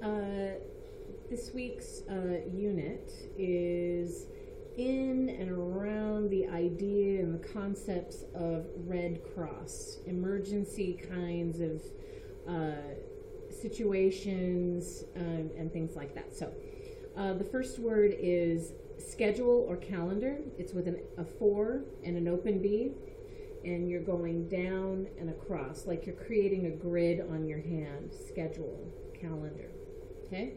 Uh, this week's unit is in and around the idea and the concepts of Red Cross, emergency kinds of situations and things like that. So the first word is schedule or calendar. It's with a 4 and an open B, and you're going down and across, like you're creating a grid on your hand. Schedule, calendar. Okay?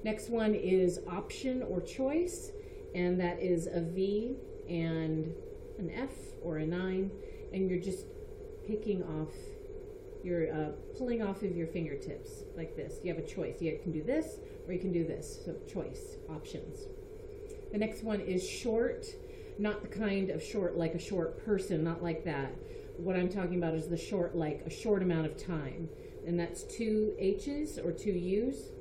Next one is option or choice, and that is a V and an F or a 9, and you're just picking off, you're pulling off of your fingertips like this. You have a choice. You can do this or you can do this. So choice, options. The next one is short, not the kind of short like a short person, not like that. What I'm talking about is the short like a short amount of time, and that's 2 H's or 2 U's,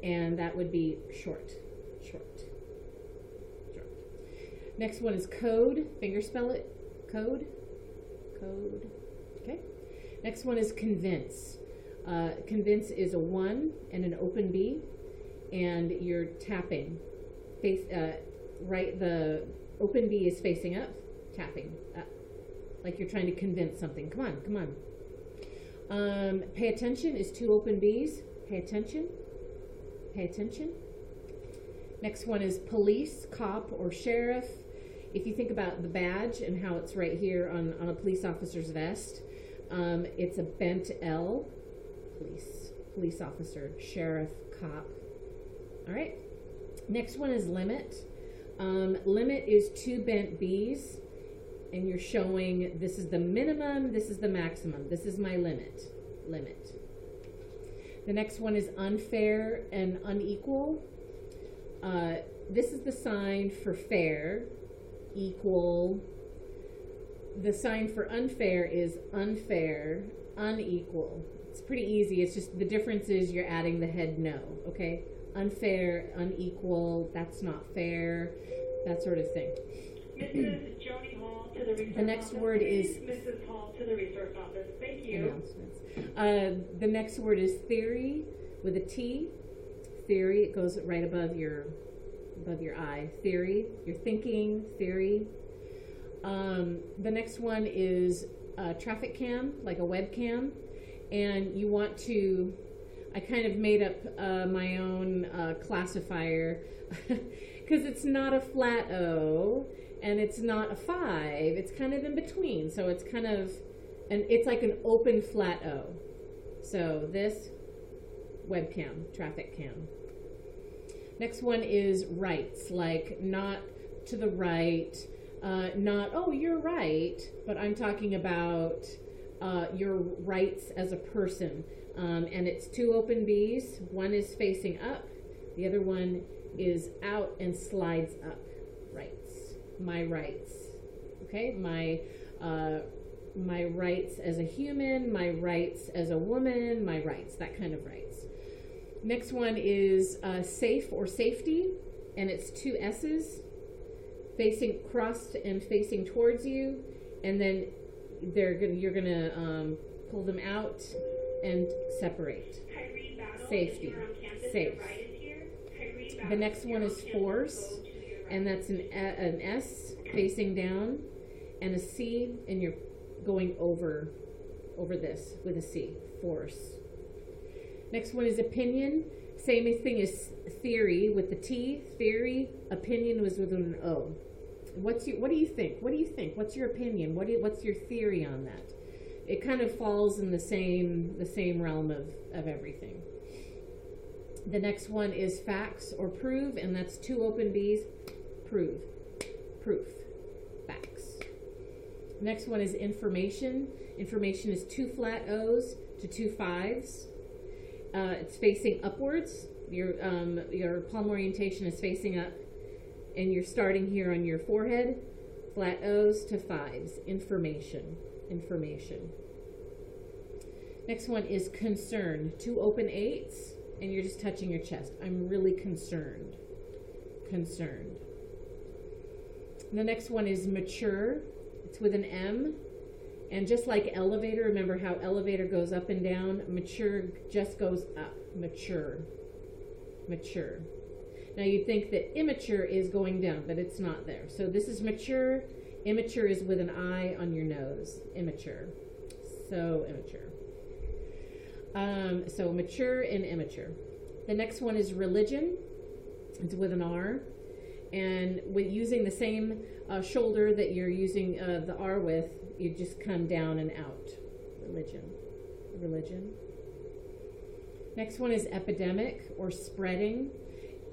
and that would be short, short. Next one is code. Finger spell it. Code. Code. Okay. Next one is convince. Convince is a 1 and an open B, and you're tapping. Right, the open B is facing up, tapping up, like you're trying to convince something. Come on, come on. Pay attention is 2 open B's. Pay attention. Pay attention. Next one is police, cop, or sheriff. If you think about the badge and how it's right here on a police officer's vest, it's a bent L, police officer, sheriff, cop. All right. Next one is limit. Limit is 2 bent B's, and you're showing this is the minimum, this is the maximum. This is my limit. Limit. The next one is unfair and unequal. This is the sign for fair, equal. The sign for unfair is unfair, unequal. It's pretty easy. It's just the difference is you're adding the head no, okay? Unfair, unequal, that's not fair, that sort of thing. Mrs. Joni Hall to the resource office. The next word is Mrs. Hall to the resource office. Thank you. Announcements. The next word is theory with a T. Theory, it goes right above your eye. Theory, you're thinking, theory. The next one is traffic cam, like a webcam, and you want to, I kind of made up my own classifier because it's not a flat O and it's not a 5. It's kind of in between. So it's kind of, it's like an open flat O. So this, webcam, traffic cam. Next one is rights, like not to the right, not, oh, you're right, but I'm talking about your rights as a person. And it's 2 open B's. One is facing up. The other one is out and slides up. Rights. My rights. Okay? My rights as a human, my rights as a woman, my rights, that kind of rights. Next one is safe or safety, and it's 2 S's, facing crossed and facing towards you, and then you're gonna pull them out and separate. Safety, safe. The next one is force, and that's an S facing down, and a C, and you're going over this with a C, force. Next one is opinion. Same thing as theory with the T. Theory. Opinion was with an O. What do you think? What do you think? What's your opinion? What's your theory on that? It kind of falls in the same realm of everything. The next one is facts or prove, and that's 2 open B's. Prove. Proof. Facts. Next one is information. Information is 2 flat O's to 2 5's. It's facing upwards. Your palm orientation is facing up, and you're starting here on your forehead. Flat O's to 5's. Information. Information. Next one is concern. 2 open 8's, and you're just touching your chest. I'm really concerned. Concerned. And the next one is mature. It's with an M. And just like elevator, remember how elevator goes up and down? Mature just goes up. Mature. Mature. Now you'd think that immature is going down, but it's not there. So this is mature. Immature is with an I on your nose. Immature. So immature. So mature and immature. The next one is religion. It's with an R. And with using the same shoulder that you're using the R with, you just come down and out. Religion. Religion. Next one is epidemic or spreading.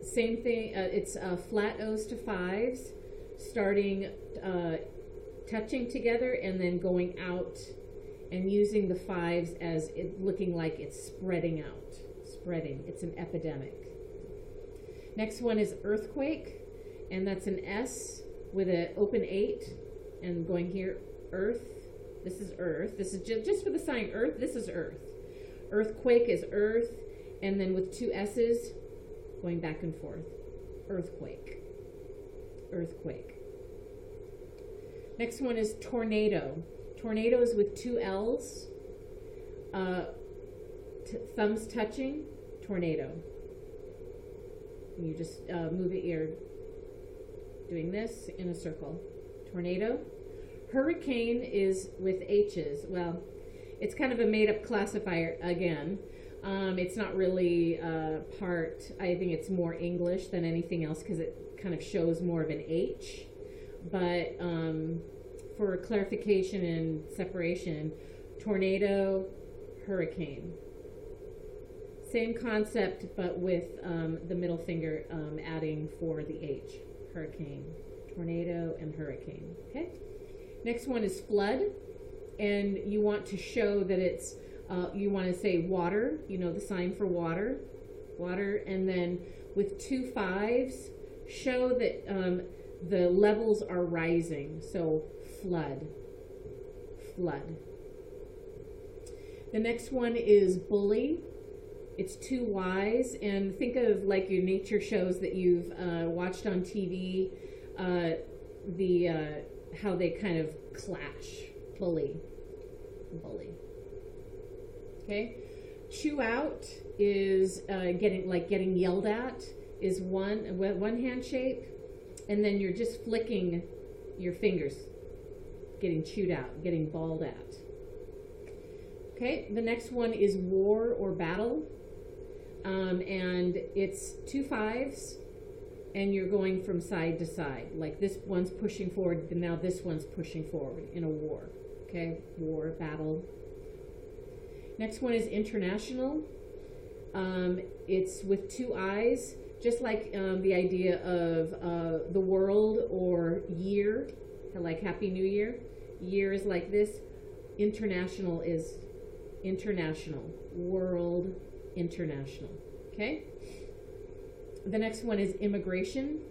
Same thing. It's flat O's to fives, starting touching together and then going out, and using the fives as it looking like it's spreading out. Spreading. It's an epidemic. Next one is earthquake, and that's an S with an open 8, and going here, earth. This is earth. This is just for the sign earth. This is earth. Earthquake is earth, and then with 2 S's, going back and forth. Earthquake. Earthquake. Next one is tornado. Tornado is with 2 L's. Thumbs touching. Tornado. And you just move it. You're doing this in a circle. Tornado. Hurricane is with H's. Well, it's kind of a made-up classifier again. It's not really part, I think it's more English than anything else because it kind of shows more of an H. But for clarification and separation, tornado, hurricane. Same concept, but with the middle finger adding for the H. Hurricane, tornado, and hurricane. Okay? Next one is flood. And you want to show that it's, you want to say water, you know, the sign for water, water, and then with 2 5s, show that the levels are rising, so flood, flood. The next one is bully. It's 2 Y's, and think of like your nature shows that you've watched on TV, how they kind of clash. Bully. Bully. Okay. Chew out is getting yelled at is one hand shape, and then you're just flicking your fingers, getting chewed out, getting bawled at. Okay. The next one is war or battle, and it's 2 5s. And you're going from side to side. Like this one's pushing forward, and now this one's pushing forward in a war. Okay, war, battle. Next one is international. It's with 2 I's, just like the idea of the world or year, like Happy New Year. Year is like this. International is international. World, international. Okay? The next one is immigration.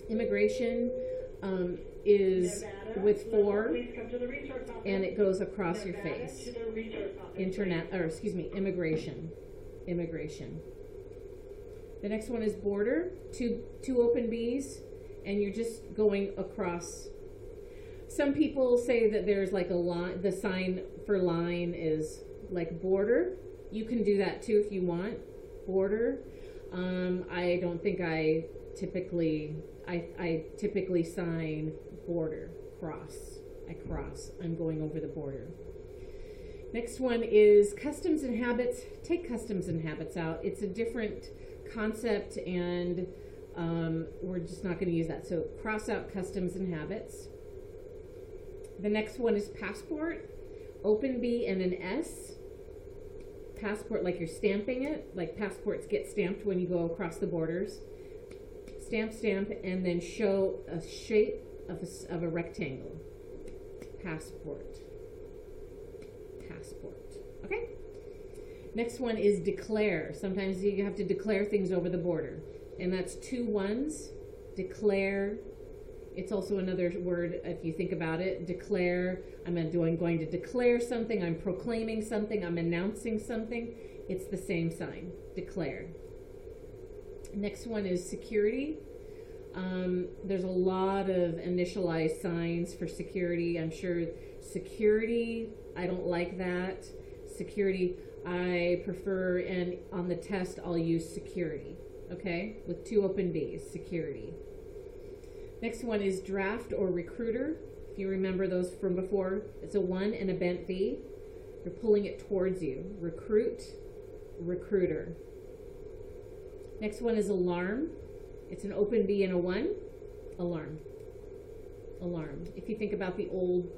Immigration is Nevada, with 4, please come to the resource office. and it goes across your Nevada face. to the resource office. Immigration. Immigration. The next one is border. Two open B's, and you're just going across. Some people say that there's like a line. The sign for line is like border. You can do that too if you want. Border. I don't think I typically sign border, cross. I cross. I'm going over the border. Next one is customs and habits. Take customs and habits out. It's a different concept, and we're just not going to use that. So cross out customs and habits. The next one is passport. Open B and an S. Passport, like you're stamping it, like passports get stamped when you go across the borders. Stamp, stamp, and then show a shape of a rectangle. Passport. Passport. Okay? Next one is declare. Sometimes you have to declare things over the border. And that's 2 1s. Declare. It's also another word if you think about it. Declare. I'm going to declare something. I'm proclaiming something. I'm announcing something. It's the same sign. Declare. Next one is security. There's a lot of initialized signs for security. I'm sure security, I don't like that. Security, I prefer, and on the test, I'll use security. okay, with 2 open B's, security. Next one is draft or recruiter. If you remember those from before, it's a 1 and a bent V. You're pulling it towards you. Recruit, recruiter. Next one is alarm. It's an open B and a 1. Alarm. Alarm. If you think about the old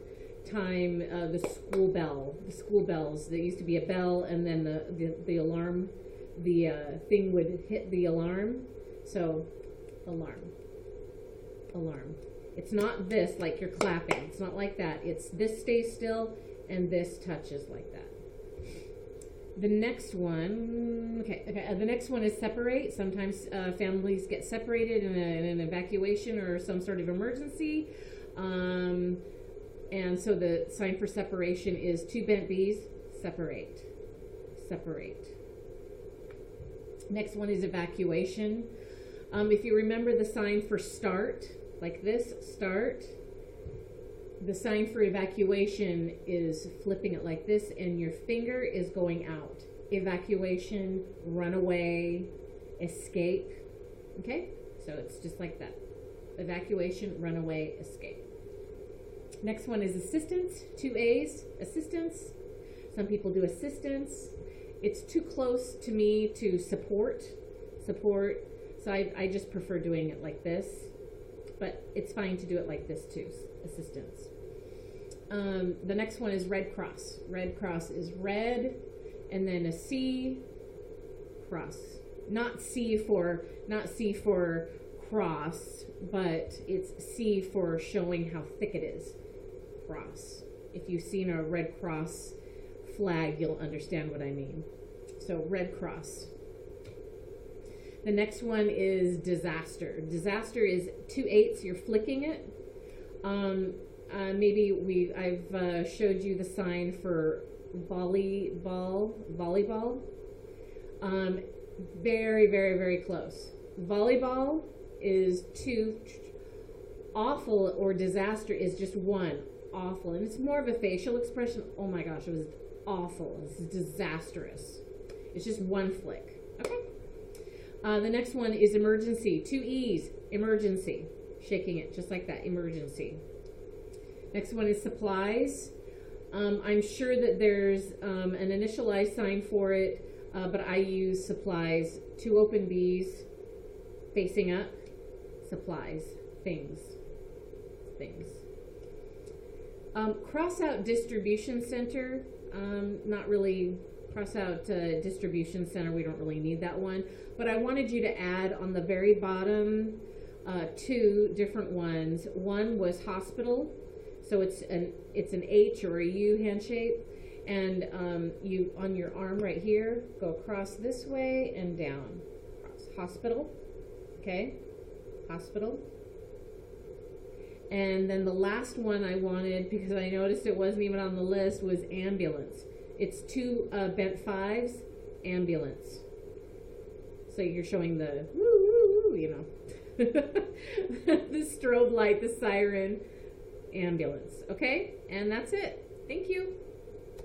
time, the school bell, the school bells, there used to be a bell and then the alarm, the thing would hit the alarm. So, alarm. Alarm. It's not this like you're clapping. It's not like that. It's this stays still and this touches like that. The next one, the next one is separate. Sometimes families get separated in an evacuation or some sort of emergency. And so the sign for separation is 2 bent B's, separate, separate. Next one is evacuation. If you remember the sign for start, like this, start, the sign for evacuation is flipping it like this and your finger is going out. Evacuation, run away, escape, okay? So it's just like that. Evacuation, run away, escape. Next one is assistance, 2 A's, assistance. Some people do assistance. It's too close to me to support, support. So I just prefer doing it like this, but it's fine to do it like this too, assistance. The next one is Red Cross. Red Cross is red, and then a C, cross. Not C for cross, but it's C for showing how thick it is. Cross. If you've seen a Red Cross flag, you'll understand what I mean. So Red Cross. The next one is disaster. Disaster is 2 8s. You're flicking it. Maybe I've showed you the sign for volleyball. Very, very, very close. Volleyball is 2. Awful or disaster is just 1. Awful. And it's more of a facial expression. Oh my gosh, it was awful. This is disastrous. It's just 1 flick. Okay. The next one is emergency. 2 E's. Emergency. Shaking it just like that. Emergency. Next one is supplies. I'm sure that there's an initialized sign for it, but I use supplies. 2 open B's facing up. Supplies. Things. Things. Cross out distribution center. Not really. Cross out distribution center. We don't really need that one. But I wanted you to add on the very bottom 2 different ones. One was hospital. So it's an H or a U hand shape, and you on your arm right here go across this way and down. Across. Hospital, okay, hospital. And then the last one I wanted, because I noticed it wasn't even on the list, was ambulance. It's 2 bent 5s, ambulance. So you're showing the woo woo woo, you know, the strobe light, the siren. Ambulance. Okay? And that's it. Thank you.